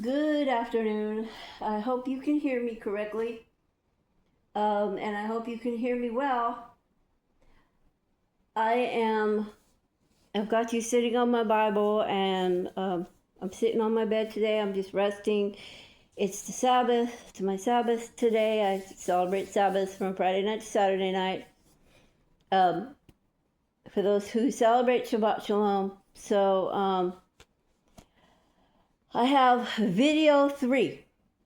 Good afternoon. I hope you can hear me correctly. And I hope you can hear me well. I've got you sitting on my Bible, and I'm sitting on my bed today. I'm just resting. It's the Sabbath. It's my Sabbath today. I celebrate Sabbath from Friday night to Saturday night. For those who celebrate Shabbat Shalom. So, I have video 3.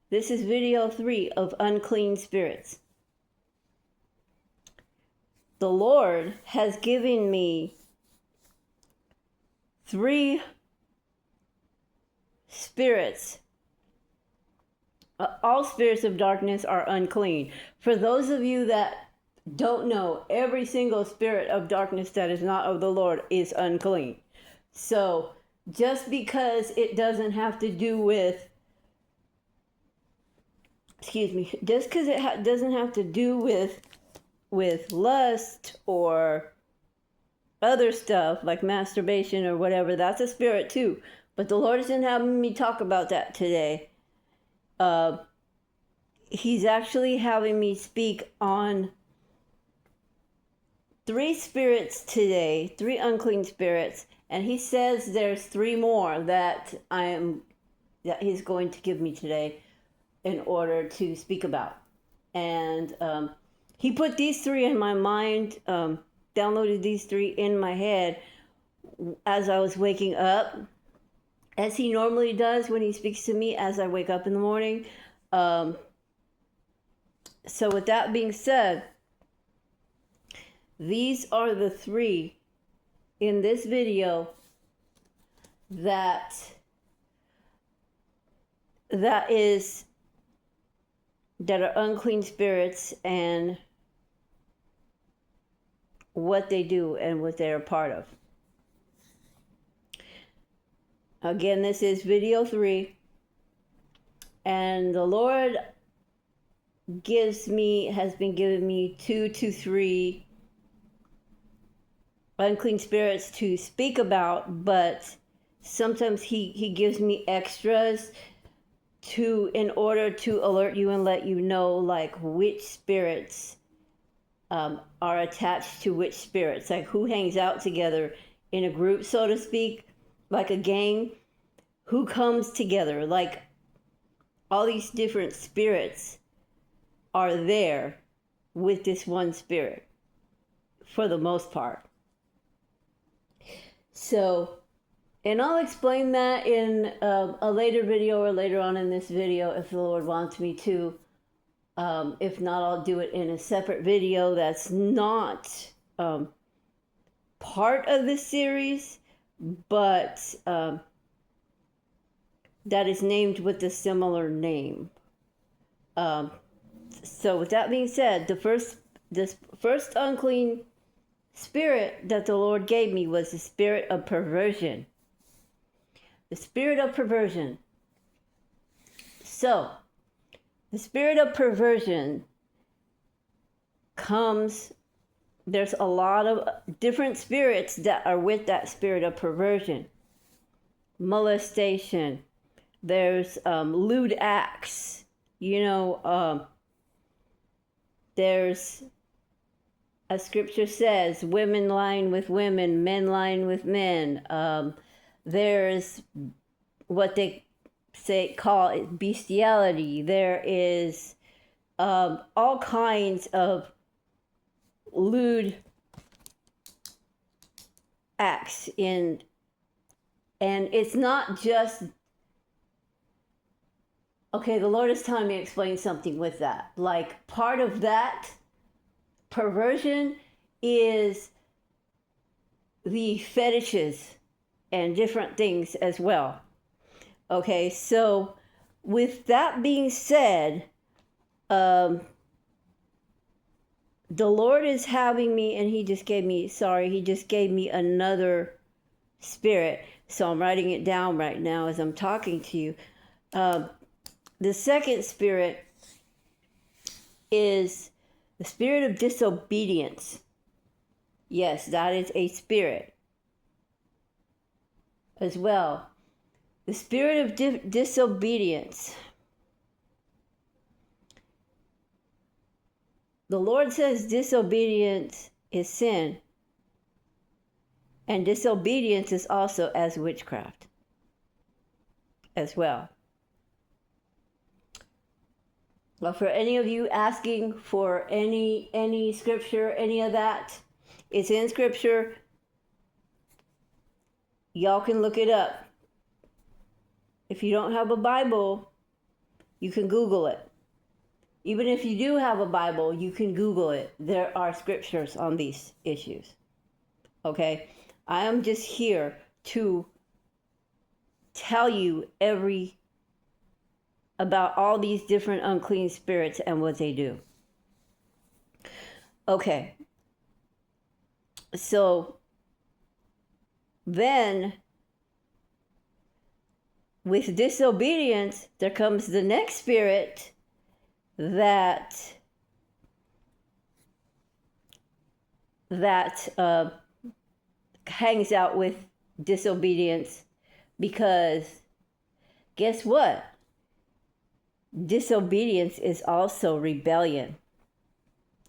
This is video 3 of Unclean Spirits. The Lord has given me 3 spirits. All spirits of darkness are unclean. For those of you that don't know, every single spirit of darkness that is not of the Lord is unclean. So, just because it doesn't have to do with, just because it doesn't have to do with lust or other stuff like masturbation or whatever, that's a spirit too. But the Lord isn't having me talk about that today. He's actually having me speak on 3 spirits today, 3 unclean spirits. And he says there's 3 more that he's going to give me today in order to speak about. And he put these 3 in my mind, downloaded these 3 in my head as I was waking up, as he normally does when he speaks to me as I wake up in the morning. So with that being said, these are the 3 in this video that are unclean spirits and what they do and what they're a part of. Again, this is video 3, and the Lord has been giving me 2 to 3 unclean spirits to speak about, but sometimes he gives me extras in order to alert you and let you know like which spirits are attached to which spirits, like who hangs out together in a group, so to speak, like a gang, who comes together. Like all these different spirits are there with this one spirit for the most part. So, and I'll explain that in a later video or later on in this video if the Lord wants me to. If not, I'll do it in a separate video that's not part of this series, but that is named with a similar name. So with that being said, this first unclean spirit that the Lord gave me was the spirit of perversion. The spirit of perversion. So, the spirit of perversion there's a lot of different spirits that are with that spirit of perversion. Molestation. There's lewd acts. There's, as scripture says, women lying with women, men lying with men. There's what they call it bestiality. There is all kinds of lewd acts and it's not just, okay, the Lord is telling me to explain something with that. Like part of that perversion is the fetishes and different things as well. Okay, so with that being said, the Lord is having me, and he just gave me another spirit. So I'm writing it down right now as I'm talking to you. The second spirit is the spirit of disobedience. Yes, that is a spirit as well. The spirit of disobedience. The Lord says disobedience is sin. And disobedience is also as witchcraft as well. Well, for any of you asking for any scripture, any of that, it's in scripture. Y'all can look it up. If you don't have a Bible, you can Google it. Even if you do have a Bible, you can Google it. There are scriptures on these issues. Okay? I am just here to tell you about all these different unclean spirits and what they do. Okay. So then with disobedience, there comes the next spirit that hangs out with disobedience, because guess what? Disobedience is also rebellion.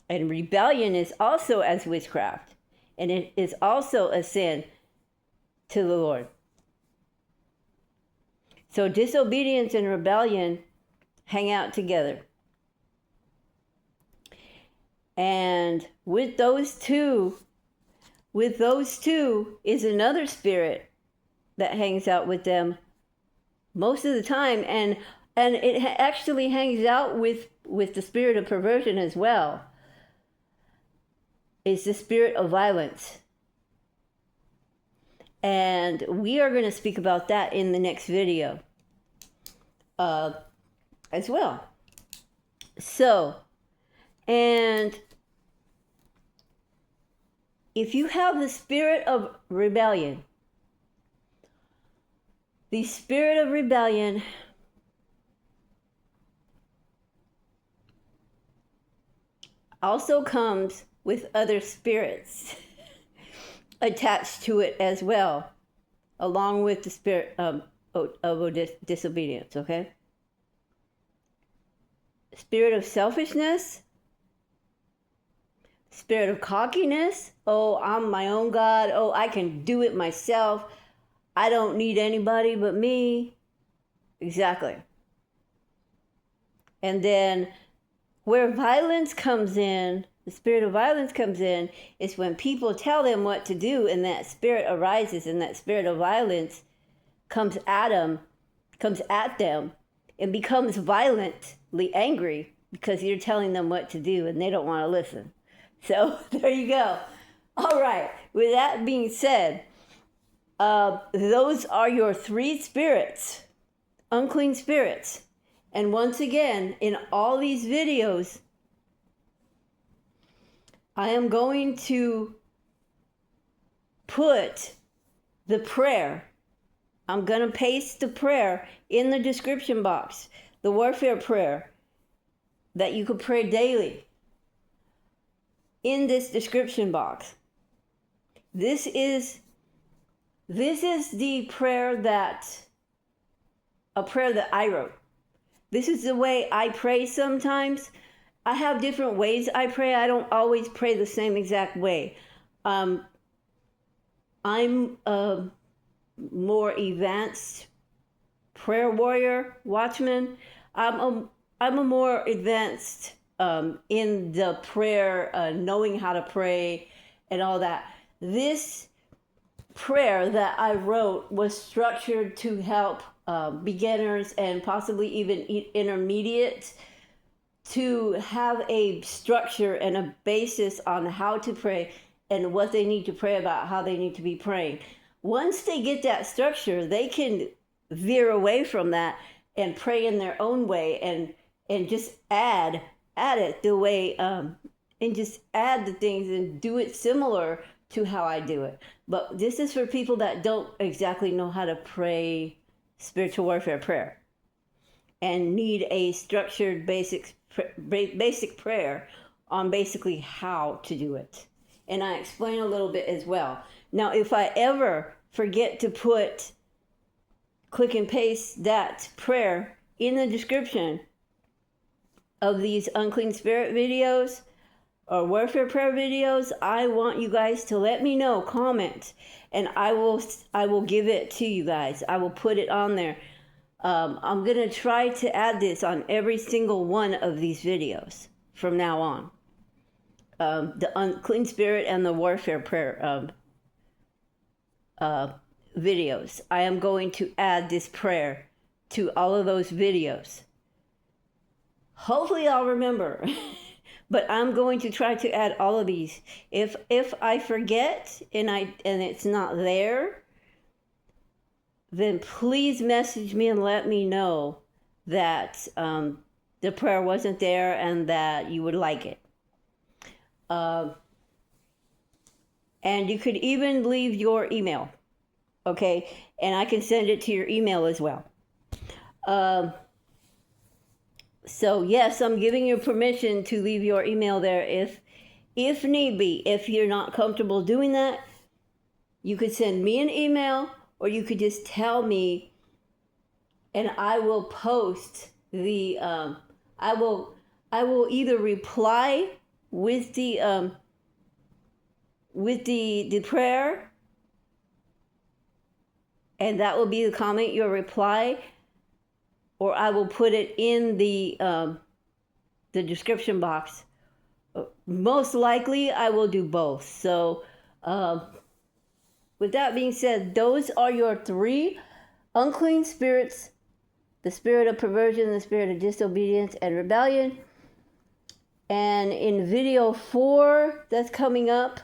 And rebellion is also as witchcraft. And it is also a sin to the Lord. So disobedience and rebellion hang out together. And with those two is another spirit that hangs out with them most of the time, and it actually hangs out with the spirit of perversion as well. It's the spirit of violence. And we are going to speak about that in the next video as well. So, and if you have the spirit of rebellion, the spirit of rebellion also comes with other spirits attached to it as well, along with the spirit of disobedience, okay? Spirit of selfishness, spirit of cockiness. Oh, I'm my own God. Oh, I can do it myself. I don't need anybody but me. Exactly. And then where violence comes in, the spirit of violence comes in, is when people tell them what to do, and that spirit arises, and that spirit of violence comes at them, and becomes violently angry because you're telling them what to do and they don't want to listen. So there you go. All right. With that being said, those are your three spirits, unclean spirits. And once again, in all these videos, I am going to put the prayer. I'm going to paste the prayer in the description box, the warfare prayer that you could pray daily in this description box. This is the prayer that I wrote. This is the way I pray sometimes. I have different ways I pray. I don't always pray the same exact way. I'm a more advanced prayer warrior, watchman. I'm a more advanced in the prayer, knowing how to pray and all that. This prayer that I wrote was structured to help beginners and possibly even intermediate to have a structure and a basis on how to pray and what they need to pray about, how they need to be praying. Once they get that structure, they can veer away from that and pray in their own way and just add it the way and just add the things and do it similar to how I do it. But this is for people that don't exactly know how to pray spiritual warfare prayer and need a structured basic prayer on basically how to do it. And I explain a little bit as well. Now, if I ever forget to put click and paste that prayer in the description of these unclean spirit videos or warfare prayer videos. I want you guys to let me know, comment, and I will give it to you guys. I will put it on there. I'm going to try to add this on every single one of these videos from now on. The unclean spirit and the warfare prayer videos. I am going to add this prayer to all of those videos. Hopefully I'll remember. But I'm going to try to add all of these. If I forget and it's not there, then please message me and let me know that the prayer wasn't there and that you would like it. And you could even leave your email, okay? And I can send it to your email as well. So yes, I'm giving you permission to leave your email there if need be. If you're not comfortable doing that, you could send me an email, or you could just tell me, and I will post the I will either reply with the prayer, and that will be the comment, your reply, or I will put it in the description box. Most likely, I will do both. So, with that being said, those are your 3 unclean spirits: the spirit of perversion, the spirit of disobedience, and rebellion. And in video 4 that's coming up,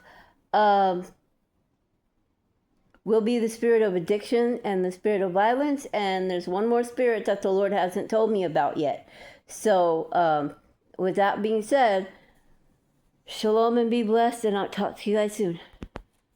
will be the spirit of addiction and the spirit of violence. And there's one more spirit that the Lord hasn't told me about yet. So with that being said, shalom and be blessed, and I'll talk to you guys soon.